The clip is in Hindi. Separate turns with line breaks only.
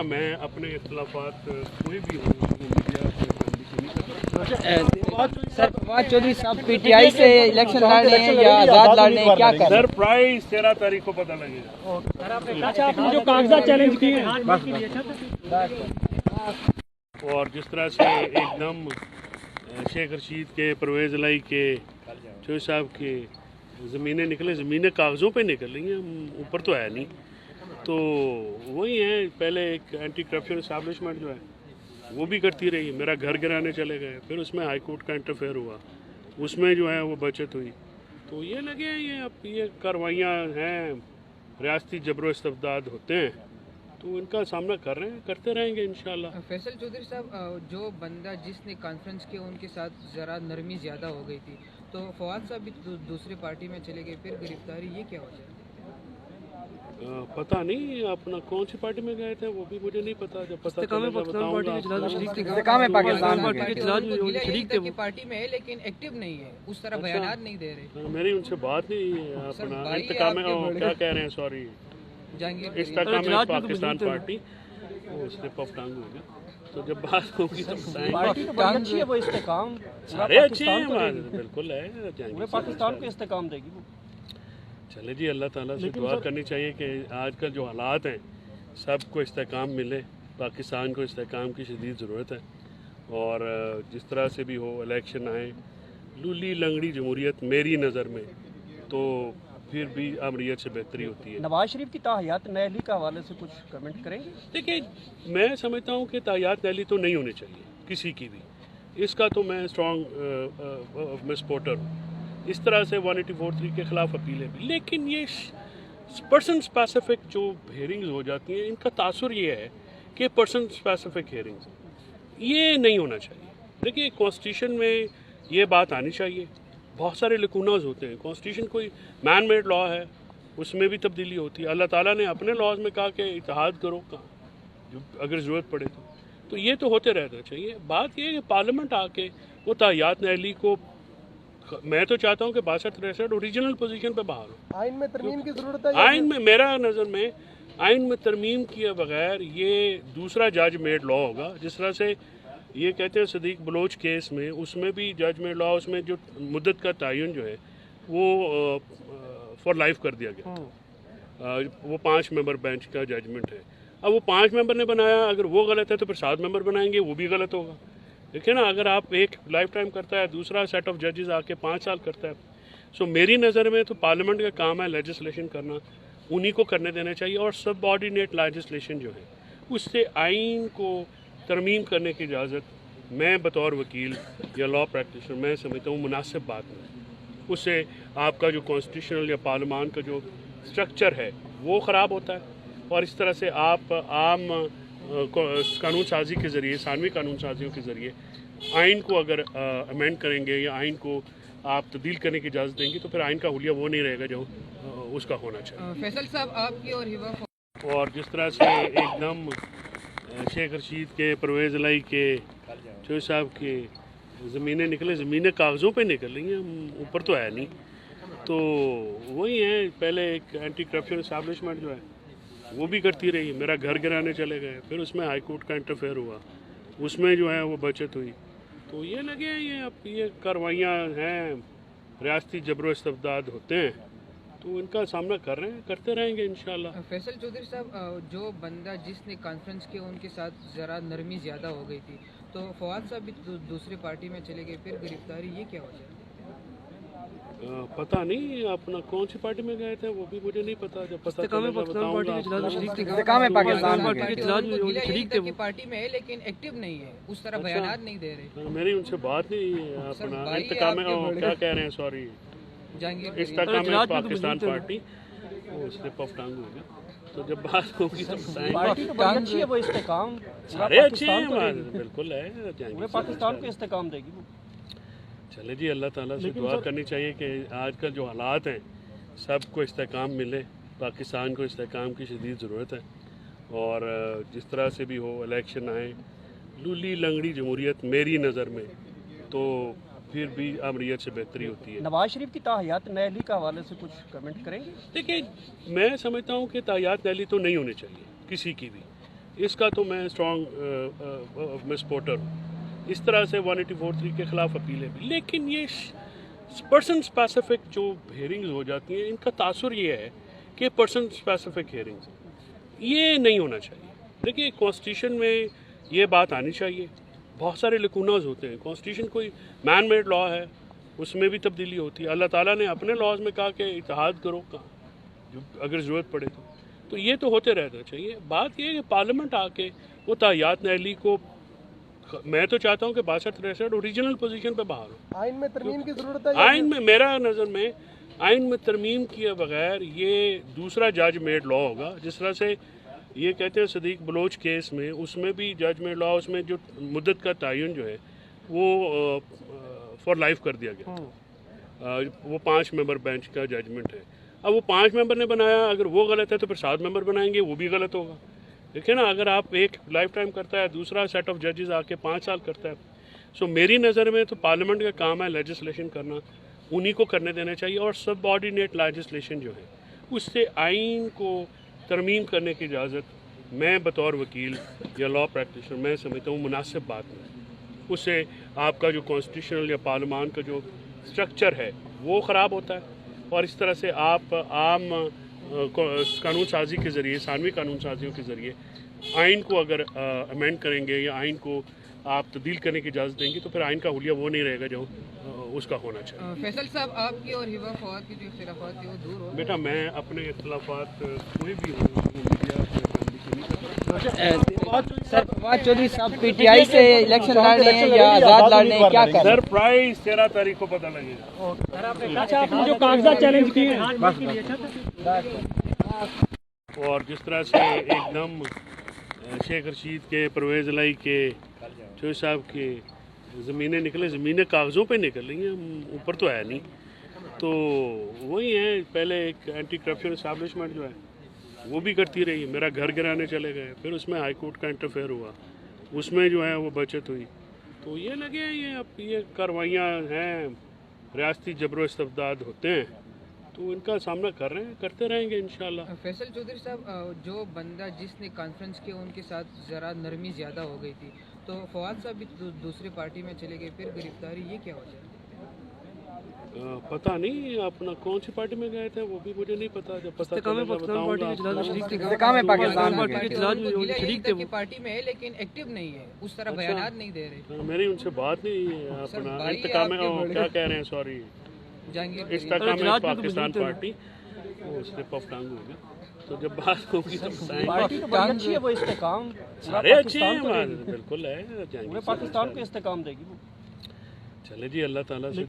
मैं अपने इख्तलाफात कोई भी हो मीडिया
सर फवाद चौधरी साहब पीटीआई से इलेक्शन लड़ रहे हैं या आज़ाद लड़ रहे हैं, क्या कर रहे हैं?
सरप्राइज 13 तारीख को पता लगेगा।
अच्छा, आपने जो कागजात चैलेंज किए हैं
और जिस तरह से एकदम शेख रशीद के, परवेज़ लाई के, चौधरी साहब के ज़मीनें निकले, ज़मीनें कागज़ों पे निकल रही हैं, ऊपर तो है नहीं। तो वही है, पहले एक एंटी करप्शन इस्टेब्लिशमेंट जो है वो भी करती रही, मेरा घर गिराने चले गए, फिर उसमें हाई कोर्ट का इंटरफेयर हुआ, उसमें जो है वो बचत हुई। तो ये लगे हैं, ये अब ये कार्रवाइयाँ हैं, रियासती जबरो इस्तबदाद होते हैं, तो इनका सामना कर रहे हैं, करते रहेंगे इंशाल्लाह।
फैसल चौधरी साहब, जो बंदा जिसने कॉन्फ्रेंस किया उनके साथ ज़रा नरमी ज़्यादा हो गई थी, तो फवाद साहब भी दूसरी पार्टी में चले गए, फिर गिरफ्तारी, ये क्या वजह है?
पता नहीं अपना कौन सी पार्टी में गए थे, वो भी मुझे नहीं पता। जब पता चलेगा बताऊंगा।
पार्टी में है लेकिन एक्टिव नहीं है, उस तरह बयान नहीं दे रहे।
मेरी उनसे बात नहीं है। अपना इंतकाम क्या कह रहे हैं, सॉरी, इस्तेकाम पाकिस्तान पार्टी, वो स्लिप ऑफ टंग हो गया। तो जब बात होगी तो
अच्छी है, वो इस्तेकाम
सारे अच्छे हैं, बिल्कुल है,
पाकिस्तान को इस्तेकाम देगी वो।
चले जी, अल्लाह ताला से दुआ करनी चाहिए कि आजकल जो हालात हैं सबको इस्तेकाम मिले, पाकिस्तान को इस्तेकाम की शदीद ज़रूरत है। और जिस तरह से भी हो इलेक्शन आए, लूली लंगड़ी जमहूरियत मेरी नज़र में तो फिर भी अमरीत से बेहतरी होती है।
नवाज शरीफ की ताहियात नहली के हवाले से कुछ कमेंट करेंगे?
देखिए, मैं समझता हूँ कि ताहियात नहली तो नहीं होनी चाहिए किसी की भी, इसका तो मैं स्ट्रॉन्ग मैं सपोर्टर हूँ। इस तरह से 184(3) के ख़िलाफ़ अपीलें भी, लेकिन ये पर्सन स्पेसिफिक जो हेयरिंग्स हो जाती हैं, इनका तासुर ये है कि पर्सन स्पेसिफिक हेयरिंग्स ये नहीं होना चाहिए। देखिए, कॉन्स्टिट्यूशन में ये बात आनी चाहिए, बहुत सारे लकूनाज होते हैं, कॉन्स्टिट्यूशन कोई मैन मेड लॉ है, उसमें भी तब्दीली होती है। अल्लाह ताला ने अपने लॉज में कहा कि इत्तेहाद करो जो अगर ज़रूरत पड़े तो ये तो होते रहना चाहिए। बात ये है कि पार्लियामेंट आके वो ताहियात नहली को, मैं तो चाहता हूँ कि 62-63 ओरिजिनल पोजीशन पे बहाल हो।
आइन में तरमीम की ज़रूरत है।
आइन में, मेरा नज़र में आइन में तरमीम किए बगैर ये दूसरा जज मेड लॉ होगा। जिस तरह से ये कहते हैं सदीक बलोच केस में, उसमें भी जज मेड लॉ, उसमें जो मुद्दत का तयन जो है वो फॉर लाइफ कर दिया गया। वो 5 मेंबर बेंच का जजमेंट है। अब वो 5 मेंबर ने बनाया, अगर वो गलत है तो फिर 7 मेंबर बनाएंगे, वो भी गलत होगा। देखिए ना, अगर आप एक लाइफ टाइम करता है, दूसरा सेट ऑफ जजेस आके 5 साल करता है, सो मेरी नज़र में तो पार्लियामेंट का काम है लेजिस्लेशन करना, उन्हीं को करने देना चाहिए। और सब ऑर्डिनेट लेजिस्लेशन जो है उससे आइन को तरमीम करने की इजाज़त मैं बतौर वकील या लॉ प्रैक्टिशनर मैं समझता हूँ मुनासिब बात नहीं। उससे आपका जो कॉन्स्टिट्यूशनल या पार्लियामान का जो स्ट्रक्चर है वो ख़राब होता है, और इस तरह से आप आम कानून साजी के ज़रिए, सानवी कानून साजियों के ज़रिए आइन को अगर अमेंड करेंगे या आइन को आप तब्दील करने की इजाज़त देंगे तो फिर आइन का हुलिया वो नहीं रहेगा जो उसका होना चाहिए।
फैसल साहब, आपकी और हिबा,
और जिस तरह से एकदम शेख रशीद के, परवेज़ लाई के, चौधरी साहब के ज़मीनें निकले, ज़मीनें कागज़ों पे निकल रही हैं, ऊपर तो है नहीं। तो वही है, पहले एक एंटी करप्शन इस्टेब्लिशमेंट जो है वो भी करती रही, मेरा घर गिराने चले गए, फिर उसमें हाई कोर्ट का इंटरफेयर हुआ, उसमें जो है वो बचत हुई। तो ये लगे हैं, ये अब ये कार्रवाइयाँ हैं, रियासती जबरो इस्तबदाद होते हैं, तो इनका सामना कर रहे हैं, करते रहेंगे इंशाल्लाह।
फैसल चौधरी साहब, जो बंदा जिसने कॉन्फ्रेंस किया उनके साथ ज़रा नरमी ज़्यादा हो गई थी, तो फवाद साहब भी दूसरी पार्टी में चले गए, फिर गिरफ्तारी, ये क्या वजह है?
पता नहीं अपना कौन सी पार्टी में गए थे, वो भी मुझे नहीं पता। जब पता चलेगा बताऊंगा।
पार्टी में है लेकिन एक्टिव नहीं है, उस तरह बयान नहीं दे रहे।
मेरी उनसे बात नहीं है। अपना इंतकाम क्या कह रहे हैं, सॉरी, इस्तेकाम पाकिस्तान पार्टी, वो स्लिप ऑफ टंग हो गया। तो जब बात होगी तो
अच्छी है, वो इस्तेकाम
सारे अच्छे हैं, बिल्कुल है,
पाकिस्तान को इस्तेकाम देगी वो।
चले जी, अल्लाह ताला से दुआ करनी चाहिए कि आजकल जो हालात हैं सबको इस्तेकाम मिले, पाकिस्तान को इस्तेकाम की शदीद ज़रूरत है। और जिस तरह से भी हो इलेक्शन आए, लूली लंगड़ी जमहूरियत मेरी नज़र में तो फिर भी अमरीत से बेहतरी होती है।
नवाज शरीफ की ताहियात नहली के हवाले से कुछ कमेंट करेंगे?
देखिए, मैं समझता हूँ कि ताहियात नहली तो नहीं होनी चाहिए किसी की भी, इसका तो मैं स्ट्रॉन्ग मैं सपोर्टर हूँ। इस तरह से 184(3) के ख़िलाफ़ अपीलें भी, लेकिन ये पर्सन स्पेसिफिक जो हेयरिंग्स हो जाती हैं, इनका तासुर ये है कि पर्सन स्पेसिफिक हेयरिंग्स ये नहीं होना चाहिए। देखिए, कॉन्स्टिट्यूशन में ये बात आनी चाहिए। बहुत सारे लकूनाज होते हैं। कॉन्स्टिट्यूशन कोई मैन मेड लॉ है, उसमें भी तब्दीली होती है। अल्लाह ताला ने अपने लॉज में कहा कि इत्तेहाद करो जो अगर ज़रूरत पड़े तो ये तो होते रहना चाहिए। बात ये है कि पार्लियामेंट आके वो ताहियात नहली को, मैं तो चाहता हूँ कि 62-63 ओरिजिनल पोजीशन पे बहाल हो।
आइन में तरमीम की जरूरत है।
आइन में मेरा नज़र में आइन में तरमीम किए बगैर ये दूसरा जज मेड लॉ होगा। जिस तरह से ये कहते हैं सदीक बलोच केस में, उसमें भी जज मेड लॉ, उसमें जो मुद्दत का तयन जो है वो फॉर लाइफ कर दिया गया। वो 5 मेंबर बेंच का जजमेंट है। अब वो 5 मेंबर ने बनाया, अगर वो गलत है तो फिर 7 मेंबर बनाएंगे, वो भी गलत होगा। देखिए ना, अगर आप एक लाइफ टाइम करता है, दूसरा सेट ऑफ जजेस आके 5 साल करता है। सो मेरी नज़र में तो पार्लियामेंट का काम है लेजिस्लेशन करना, उन्हीं को करने देना चाहिए। और सबऑर्डिनेट लेजिस्लेशन जो है उससे आइन को तरमीम करने की इजाज़त मैं बतौर वकील या लॉ प्रैक्टिशनर मैं समझता हूँ मुनासिब बात नहीं। उससे आपका जो कॉन्स्टिट्यूशनल या पार्लियामान का जो स्ट्रक्चर है वो ख़राब होता है, और इस तरह से आप आम कानून साजी के ज़रिए, सानवी कानून साजियों के ज़रिए आइन को अगर अमेंड करेंगे या आइन को आप तब्दील करने की इजाज़त देंगे तो फिर आइन का हुलिया वो नहीं रहेगा जो उसका होना चाहिए।
फैसल साहब, आपकी और हिबा फवाद की जो इख्तिलाफात थे वो दूर हो?
बेटा, मैं अपने इख्तिलाफात कोई भी हो मीडिया
फवाद चौधरी साहब पीटीआई से इलेक्शन लड़ने हैं या आज़ाद लड़ने हैं, क्या कर?
सरप्राइज 13 तारीख को पता लगेगा।
अच्छा, आपने जो कागजात चैलेंज किए हैं
और जिस तरह से एकदम शेख रशीद के, परवेज़ लाई के, चौधरी साहब के ज़मीनें निकले, ज़मीनें कागज़ों पे निकल रही हैं, ऊपर तो है नहीं। तो वही है, पहले एक एंटी करप्शन इस्टेब्लिशमेंट जो है वो भी करती रही। मेरा घर गिराने चले गए, फिर उसमें हाई कोर्ट का इंटरफेयर हुआ, उसमें जो है वो बचत हुई। तो ये लगे ये अब ये कार्रवाइयाँ हैं, रियासती जबरो इस्तबदाद होते हैं, तो इनका सामना कर रहे हैं, करते रहेंगे इंशाल्लाह।
फैसल चौधरी साहब, जो बंदा जिसने कॉन्फ्रेंस किया उनके साथ ज़रा नरमी ज़्यादा हो गई थी, तो फवाद साहब भी दूसरी पार्टी में चले गए, फिर गिरफ्तारी, ये क्या वजह है?
पता नहीं अपना कौन सी पार्टी में गए थे, वो भी मुझे नहीं पता। जब पता चलेगा बताऊंगा।
पार्टी में है लेकिन एक्टिव नहीं है, उस तरह बयानात नहीं दे रहे।
मेरी उनसे बात नहीं है। अपना इंतकाम क्या कह रहे हैं, सॉरी,
जहांगीर
इंतकाम पाकिस्तान पार्टी, वो स्लिप ऑफ टंग हो गया। तो जब बात होगी तो
पार्टी तो बड़ी अच्छी है, वो इस्तेकाम
सारे अच्छे हैं, बिल्कुल है।
पाकिस्तान को इस्तेकाम देगी वो।
चले जी, अल्लाह ताला से